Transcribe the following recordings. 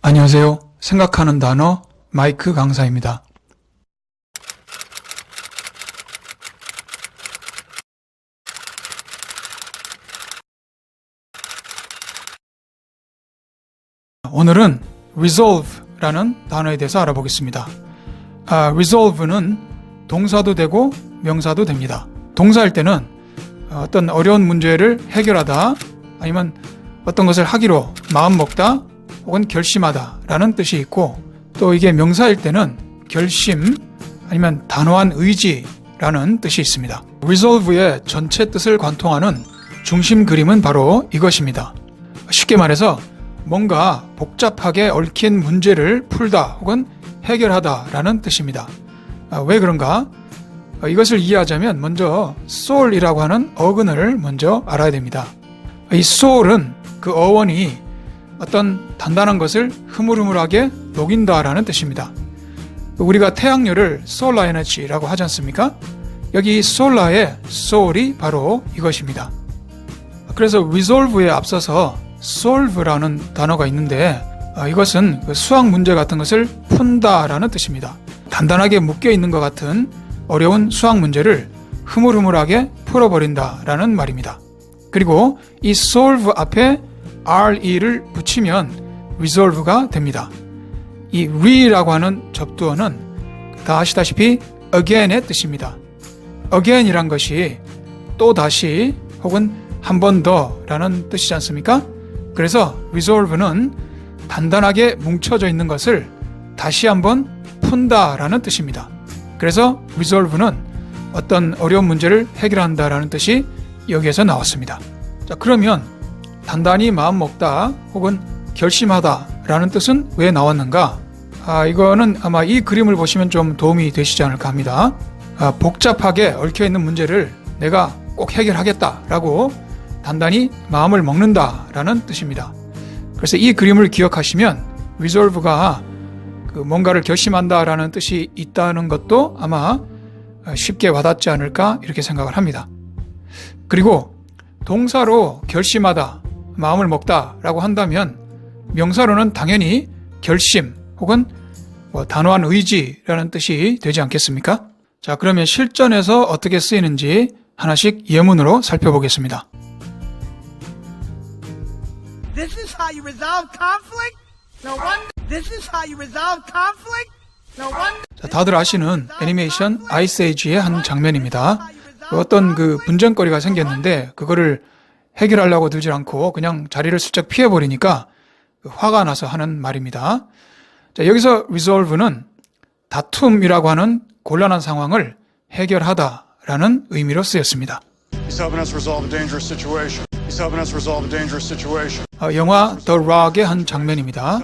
안녕하세요. 생각하는 단어 마이크 강사입니다. 오늘은 resolve라는 단어에 대해서 알아보겠습니다. resolve는 동사도 되고 명사도 됩니다. 동사일 때는 어떤 어려운 문제를 해결하다 아니면 어떤 것을 하기로 마음먹다 혹은 결심하다 라는 뜻이 있고, 또 이게 명사일 때는 결심 아니면 단호한 의지라는 뜻이 있습니다. resolve의 전체 뜻을 관통하는 중심 그림은 바로 이것입니다. 쉽게 말해서 뭔가 복잡하게 얽힌 문제를 풀다 혹은 해결하다 라는 뜻입니다. 왜 그런가? 이것을 이해하자면 먼저 soul이라고 하는 어근을 먼저 알아야 됩니다. 이 soul은 그 어원이 어떤 단단한 것을 흐물흐물하게 녹인다라는 뜻입니다. 우리가 태양열을 solar energy라고 하지 않습니까? 여기 solar의 soul이 바로 이것입니다. 그래서 resolve에 앞서서 solve라는 단어가 있는데 이것은 그 수학 문제 같은 것을 푼다라는 뜻입니다. 단단하게 묶여있는 것 같은 어려운 수학 문제를 흐물흐물하게 풀어버린다라는 말입니다. 그리고 이 solve 앞에 re를 붙이면 resolve가 됩니다. 이 re라고 하는 접두어는 다 아시다시피 again의 뜻입니다. again이란 것이 또 다시 혹은 한 번 더 라는 뜻이지 않습니까? 그래서 resolve는 단단하게 뭉쳐져 있는 것을 다시 한번 푼다 라는 뜻입니다. 그래서 resolve는 어떤 어려운 문제를 해결한다 라는 뜻이 여기에서 나왔습니다. 자, 그러면 단단히 마음먹다 혹은 결심하다 라는 뜻은 왜 나왔는가? 이거는 아마 이 그림을 보시면 좀 도움이 되시지 않을까 합니다. 복잡하게 얽혀있는 문제를 내가 꼭 해결하겠다 라고 단단히 마음을 먹는다 라는 뜻입니다. 그래서 이 그림을 기억하시면 resolve가 뭔가를 결심한다 라는 뜻이 있다는 것도 아마 쉽게 와닿지 않을까 이렇게 생각을 합니다. 그리고 동사로 결심하다, 마음을 먹다 라고 한다면 명사로는 당연히 결심 혹은 단호한 의지라는 뜻이 되지 않겠습니까? 자, 그러면 실전에서 어떻게 쓰이는지 하나씩 예문으로 살펴보겠습니다. This is how you resolve conflict? No wonder. This is how you resolve conflict? No wonder. 자, 다들 아시는 애니메이션 아이스 에이지의 한 장면입니다. 어떤 그 분쟁거리가 생겼는데 그거를 해결하려고 들지 않고 그냥 자리를 슬쩍 피해버리니까 화가 나서 하는 말입니다. 자, 여기서 resolve는 다툼이라고 하는 곤란한 상황을 해결하다라는 의미로 쓰였습니다. He's helping us resolve a dangerous situation. He's helping us resolve a dangerous situation. 영화 The Rock의 한 장면입니다.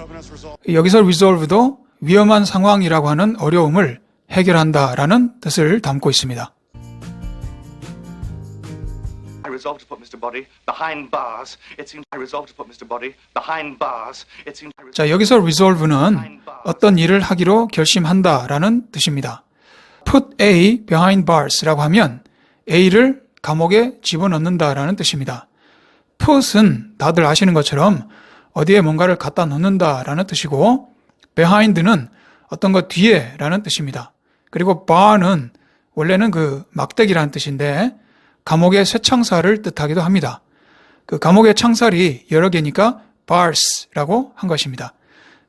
여기서 resolve도 위험한 상황이라고 하는 어려움을 해결한다라는 뜻을 담고 있습니다. I resolved to put Mr. Body behind bars. It seems I resolved to put Mr. Body behind bars. It seems 자, 여기서 resolve는 어떤 일을 하기로 결심한다라는 뜻입니다. put A behind bars라고 하면 A를 감옥에 집어넣는다라는 뜻입니다. put은 다들 아시는 것처럼 어디에 뭔가를 갖다 넣는다라는 뜻이고, behind는 어떤 것 뒤에라는 뜻입니다. 그리고 bar는 원래는 그 막대기라는 뜻인데 감옥의 쇠창살을 뜻하기도 합니다. 그 감옥의 창살이 여러 개니까 bars라고 한 것입니다.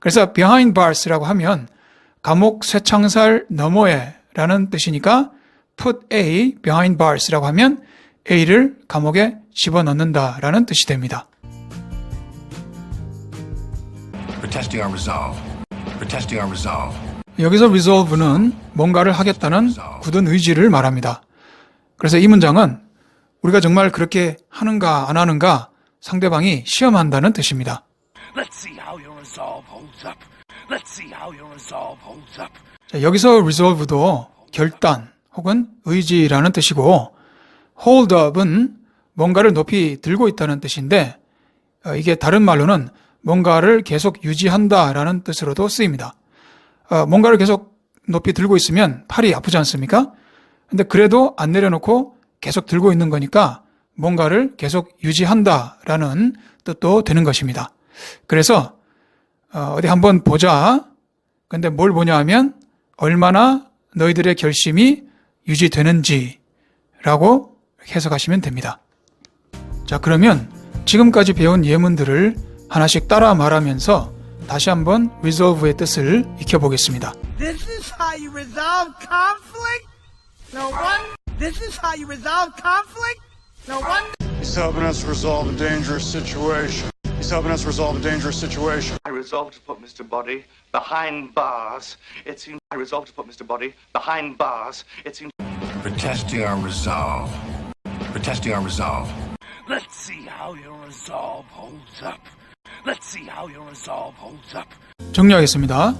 그래서 behind bars라고 하면 감옥 쇠창살 너머에 라는 뜻이니까 put A behind bars라고 하면 A를 감옥에 집어넣는다 라는 뜻이 됩니다. We're testing our resolve. We're testing our resolve. 여기서 resolve는 뭔가를 하겠다는 굳은 의지를 말합니다. 그래서 이 문장은 우리가 정말 그렇게 하는가 안 하는가 상대방이 시험한다는 뜻입니다. Let's see how your resolve holds up. Let's see how your resolve holds up. 자, 여기서 resolve도 결단 혹은 의지라는 뜻이고, hold up은 뭔가를 높이 들고 있다는 뜻인데 이게 다른 말로는 뭔가를 계속 유지한다라는 뜻으로도 쓰입니다. 뭔가를 계속 높이 들고 있으면 팔이 아프지 않습니까? 근데 그래도 안 내려놓고 계속 들고 있는 거니까 뭔가를 계속 유지한다라는 뜻도 되는 것입니다. 그래서 어디 한번 보자. 근데 뭘 보냐 하면 얼마나 너희들의 결심이 유지되는지라고 해석하시면 됩니다. 자, 그러면 지금까지 배운 예문들을 하나씩 따라 말하면서 다시 한번 resolve의 뜻을 익혀보겠습니다. This is how you resolve conflict? No one. This is how you resolve conflict? No one. He's helping us resolve a dangerous situation. He's helping us resolve a dangerous situation. I resolved to put Mr. Body behind bars. It seems I resolved to put Mr. Body behind bars. It seems We're testing our resolve. We're testing our resolve. Let's see how your resolve holds up. Let's see how your resolve holds up. 정리하겠습니다.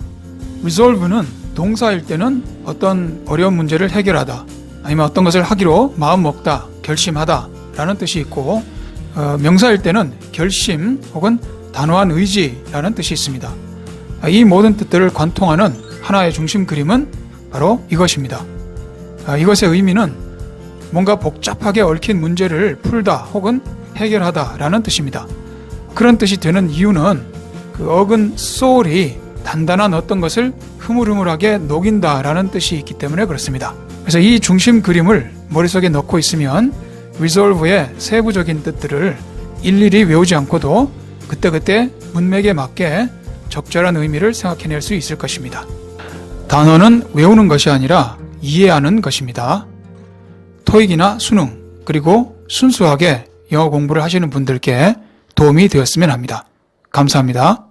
resolve는 동사일 때는 어떤 어려운 문제를 해결하다, 아니면 어떤 것을 하기로 마음 먹다, 결심하다 라는 뜻이 있고, 명사일 때는 결심 혹은 단호한 의지라는 뜻이 있습니다. 이 모든 뜻들을 관통하는 하나의 중심 그림은 바로 이것입니다. 이것의 의미는 뭔가 복잡하게 얽힌 문제를 풀다 혹은 해결하다 라는 뜻입니다. 그런 뜻이 되는 이유는 그 어근 soul이 단단한 어떤 것을 흐물흐물하게 녹인다 라는 뜻이 있기 때문에 그렇습니다. 그래서 이 중심 그림을 머릿속에 넣고 있으면 resolve의 세부적인 뜻들을 일일이 외우지 않고도 그때그때 문맥에 맞게 적절한 의미를 생각해낼 수 있을 것입니다. 단어는 외우는 것이 아니라 이해하는 것입니다. 토익이나 수능, 그리고 순수하게 영어 공부를 하시는 분들께 도움이 되었으면 합니다. 감사합니다.